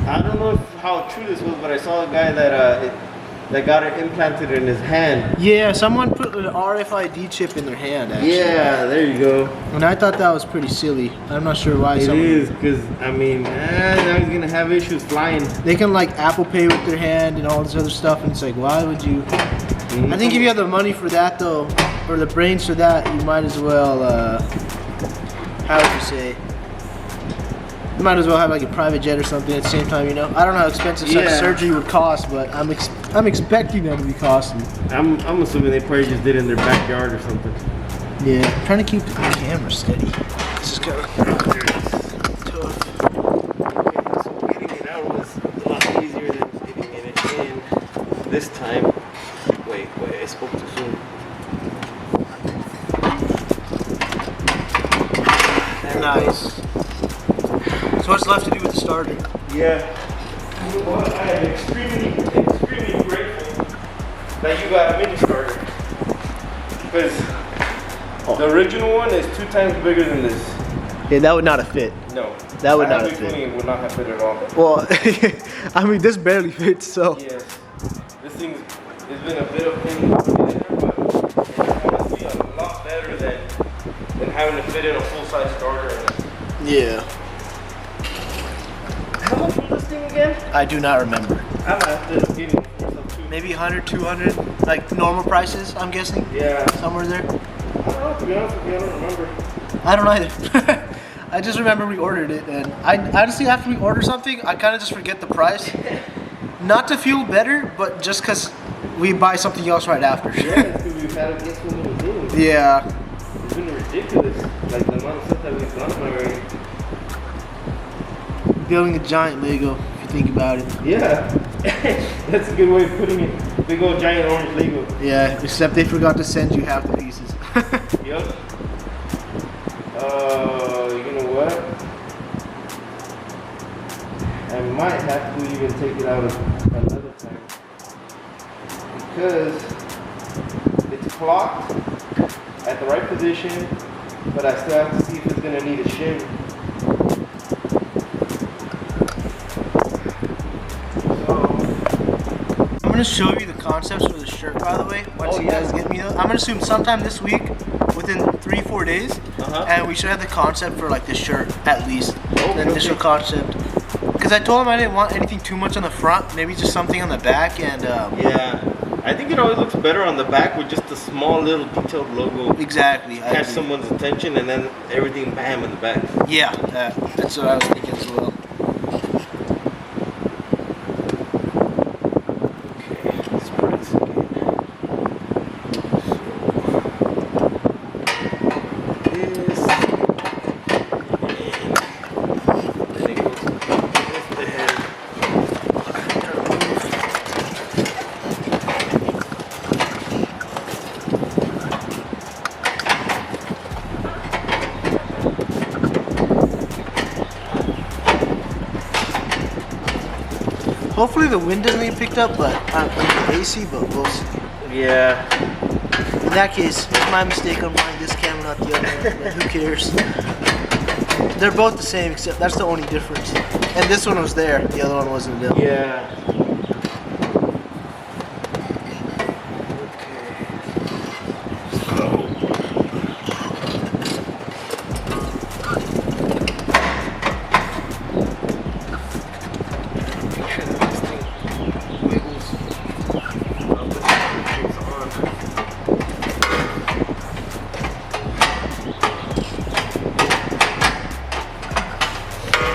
I don't know how true this was, but I saw a guy that got it implanted in his hand. Yeah, someone put an RFID chip in their hand, actually. Yeah, there you go. And I thought that was pretty silly. I'm not sure why. It is, because, I mean, now he's going to have issues flying. They can, like, Apple Pay with their hand and all this other stuff, and it's like, why would you? Mm-hmm. I think if you have the money for that, though, or the brains for that, you might as well, how would you say? You might as well have like a private jet or something at the same time, you know. I don't know how expensive such surgery would cost, but I'm expecting them to be costly. I'm assuming they probably just did it in their backyard or something. Yeah, I'm trying to keep the camera steady. This is kind of tough. Okay, so getting it out was a lot easier than getting it in this time. Wait, I spoke too soon. Nice. So what's left to do with the starter? Yeah. You know what? I am extremely grateful that you got a mini starter. Because the original one is 2 times bigger than this. Yeah, that would not have fit. No. That would not have fit. It would not have fit at all. Well, I mean, this barely fits, so. Yes. This thing has been a bit of pain in there, but it's honestly a lot better than having to fit in a full-size starter. Yeah. How much was this thing again? I do not remember. I might have to get it for some too. Maybe 100, 200, like normal prices, I'm guessing. Yeah. Somewhere there. I don't know, to be honest with you, I don't remember. I don't either. I just remember we ordered it, and I honestly, after we order something, I kind of just forget the price. Not to feel better, but just because we buy something else right after. Yeah, because we've had to get so many things. Yeah. It's been ridiculous, like the amount of stuff that we've done already. Building a giant Lego, if you think about it. Yeah, that's a good way of putting it. Big old giant orange Lego. Yeah, except they forgot to send you half the pieces. Yep. You know what? I might have to even take it out another time. Because it's clocked at the right position, but I still have to see if it's going to need a shim. I'm going to show you the concepts for the shirt, by the way, once you guys get me those. I'm going to assume sometime this week, within 3-4 days, and we should have the concept for like this shirt, at least. The initial concept. Because I told him I didn't want anything too much on the front, maybe just something on the back, and yeah, I think it always looks better on the back with just a small little detailed logo. Exactly. Catch someone's attention and then everything bam in the back. Yeah, that's what I was thinking as well. Hopefully the wind doesn't get picked up, but the AC, but we'll see. Yeah. In that case, it's my mistake on buying this camera, not the other one, but who cares? They're both the same, except that's the only difference. And this one was there, the other one wasn't there. Yeah.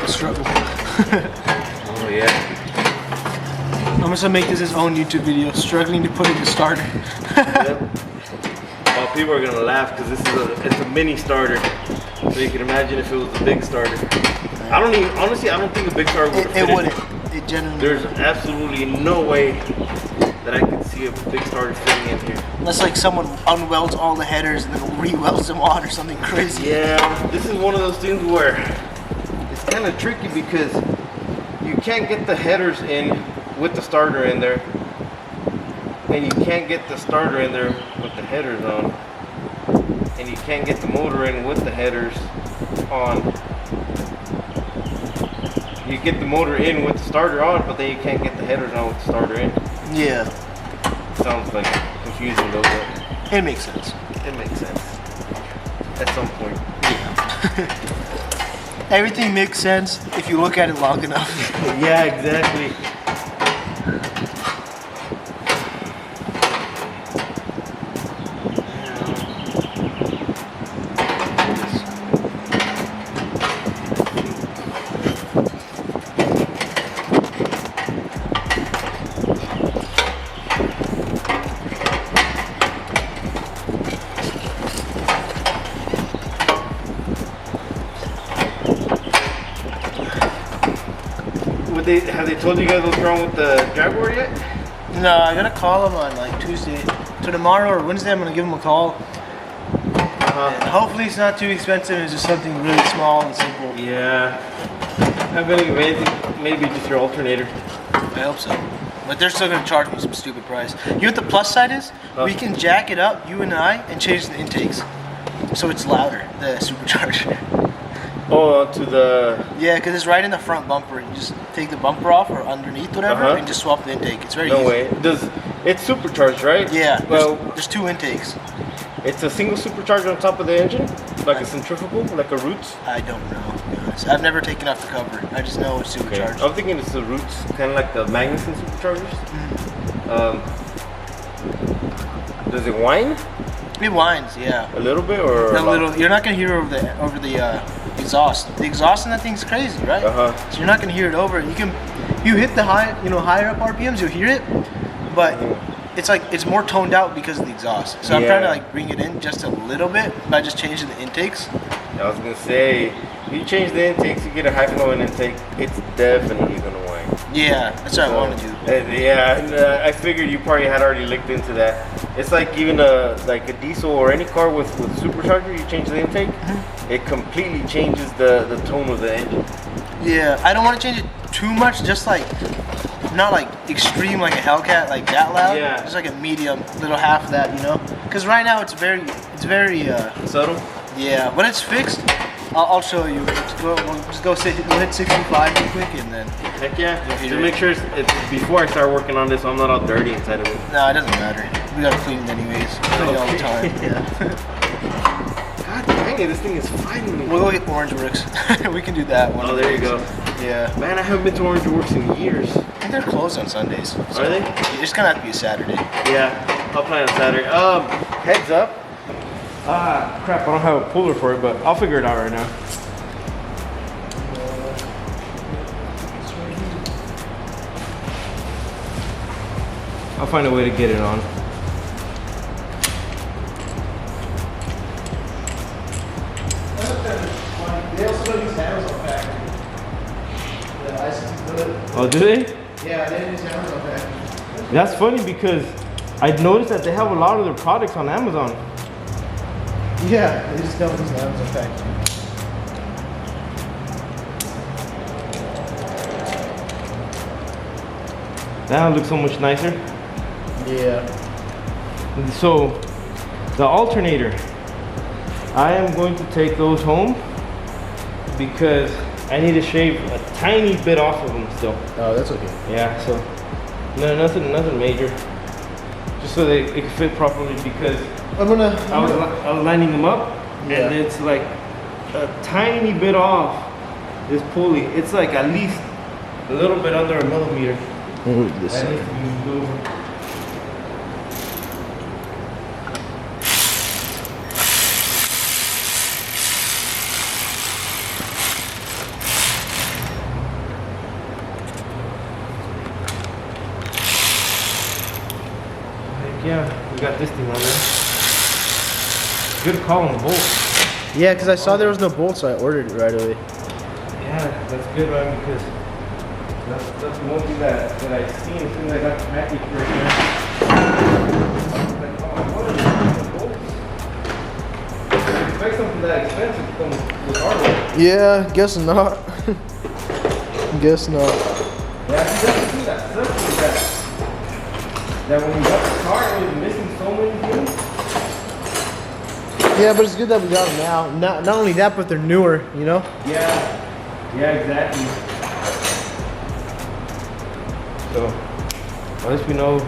Struggle. Oh yeah. I'm just gonna make this his own YouTube video, struggling to put in the starter. Yep. Oh, people are gonna laugh because it's a mini starter. So you can imagine if it was a big starter. I don't think a big starter would. It wouldn't. It genuinely. There's absolutely no way that I could see a big starter fitting in here. Unless like someone unwelds all the headers and then re-welds them on or something crazy. Yeah, this is one of those things where it's kind of tricky because you can't get the headers in with the starter in there, and you can't get the starter in there with the headers on, and you can't get the motor in with the headers on. you get the motor in with the starter on, but then you can't get the headers on with the starter in. Yeah. Sounds like confusing though, but It makes sense. it makes sense at some point. Everything makes sense if you look at it long enough. Yeah, exactly. Have they told you guys what's wrong with the Jaguar yet? No, I gotta call him on like Tuesday. So tomorrow or Wednesday, I'm gonna give him a call. And hopefully it's not too expensive. It's just something really small and simple. Yeah. I believe anything, maybe just your alternator. I hope so. But they're still gonna charge me some stupid price. You know what the plus side is? We can jack it up, you and I, and change the intakes. So it's louder, the supercharger. Oh, to the... Yeah, because it's right in the front bumper. You just take the bumper off or underneath, whatever, and just swap the intake. It's very easy. No way. It's supercharged, right? Yeah, Well, there's two intakes. it's a single supercharger on top of the engine? Like a centrifugal? Like a Roots? I don't know, to be honest. I've never taken off the cover. I just know it's Okay. supercharged. I'm thinking it's the Roots, kind of like the Magnuson superchargers. Does it whine It whines, yeah. a little bit or A little. You're not gonna hear over the exhaust. The exhaust in that thing's crazy, right? So you're not gonna hear it over. You hit the higher up RPMs, you'll hear it, but it's like it's more toned out because of the exhaust. So I'm trying to like bring it in just a little bit by just changing the intakes. I was gonna say, if you change the intakes, you get a high flowing intake, it's definitely gonna whine. Yeah, that's what I want to do. Yeah, and, I figured you probably had already licked into that. It's like even a diesel or any car with supercharger, you change the intake, it completely changes the tone of the engine. Yeah, I don't want to change it too much, just like not like extreme like a Hellcat, like that loud. Yeah. Just like a medium, little half of that, you know. Because right now it's very Subtle? yeah. When it's fixed, I'll show you. We'll hit 65 real quick and then. Heck yeah. You'll hear To it. make sure it's before I start working on this, so I'm not all dirty inside of it. No, it doesn't matter. We gotta clean it anyways. Clean it all the time. Yeah. God dang it, this thing is fighting me. We'll go get Orange Works. We can do that one. Oh, there you go. Yeah. Man, I haven't been to Orange Works in years. I think they're closed on Sundays. So Are they? It's gonna have to be a Saturday. Yeah, I'll plan on Saturday. Heads up. Crap, I don't have a puller for it, but I'll figure it out right now. I'll find a way to get it on. They also use Amazon Factory. The license to put it. Oh, do they? Yeah, they use Amazon Factory. That's funny because I noticed that they have a lot of their products on Amazon. Yeah, they just don't use Amazon Factory. That looks so much nicer. Yeah. So, the alternator, I am going to take those home because I need to shave a tiny bit off of them still. Oh, that's okay. Yeah, so no, nothing major. Just so they it can fit properly because I was lining them up and it's like a tiny bit off this pulley. It's like at least a little bit under a millimeter. This That needs to be moved over. Yeah, we got this thing on there. Good call on the bolt. Yeah, because I saw there was no bolt, so I ordered it right away. Yeah, that's good, man, because that's the one thing that I seen as soon as I got the package right here. I was like, oh, what are these bolts? I expect something that expensive to come with hardware. Yeah, guess not. Guess not. Yeah, that's the thing that sucks is that when we got the car, it was missing so many things. Yeah, but it's good that we got them now. Not only that, but they're newer, you know? Yeah, exactly. So at least we know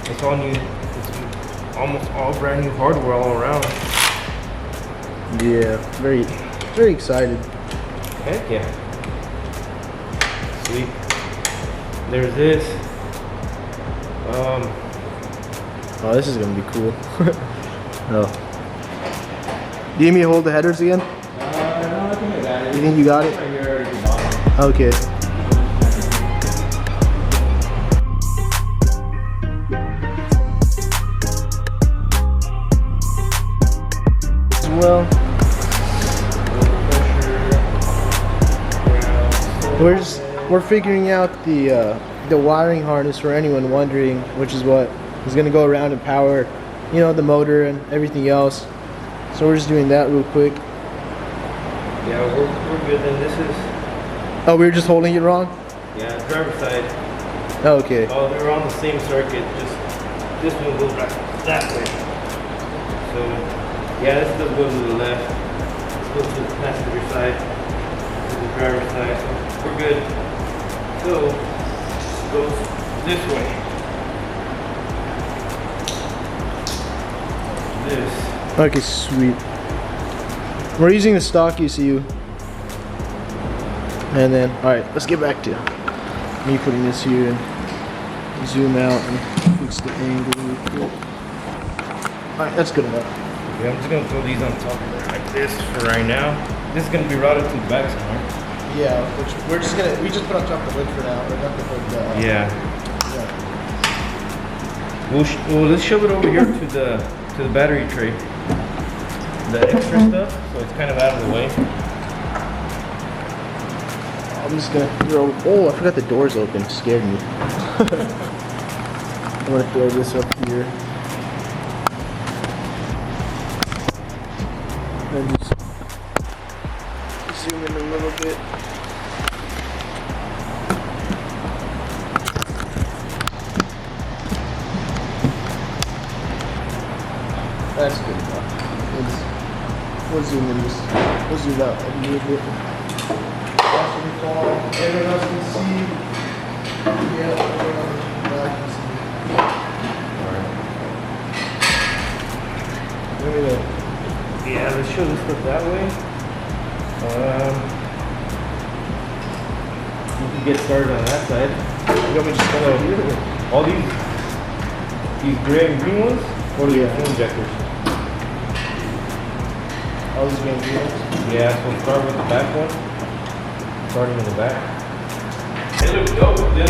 it's all new. It's almost all brand new hardware all around. Yeah, very excited. Heck yeah. Sweet. There's this. Oh, this is gonna be cool. Oh. Do you need me to hold the headers again? No, I think I got it. You think you got it? Right here already at the bottom. Okay. Well, we're figuring out the wiring harness for anyone wondering, which is what is going to go around and power, you know, the motor and everything else. So we're just doing that real quick. Yeah, we're good. Then this is. Oh, we were just holding it wrong? Yeah, driver's side. Oh, okay. Oh, they're on the same circuit. Just this one goes back that way. So yeah, this does go to the left. This goes to the passenger side, to the driver's side. So we're good. So this goes this way. This. Okay, sweet. We're using the stock ECU. And then, alright, let's get back to me putting this here and zoom out and fix the angle real quick. Alright, that's good enough. Yeah, I'm just gonna throw these on top of there like this for right now. This is gonna be routed to the back somewhere. Yeah, which we just put on top of the lid for now. We're not gonna put Yeah. yeah. Well, let's shove it over here to the battery tray. The extra stuff, so it's kind of out of the way. I'm just gonna throw. Oh, I forgot the doors open. It scared me. I'm gonna throw this up here. And just zoom in a little bit. That's good enough. We'll zoom in this. We'll zoom out a little bit. Everyone else can see. Yeah, everyone else can see. Alright. Yeah, let's show this stuff that way. You can get started on that side. You want me to just go over here? All these gray and green ones, or the fuel injectors. All these green wheels. Yeah, so we'll start with the back one. Starting in the back. It looks dope. Then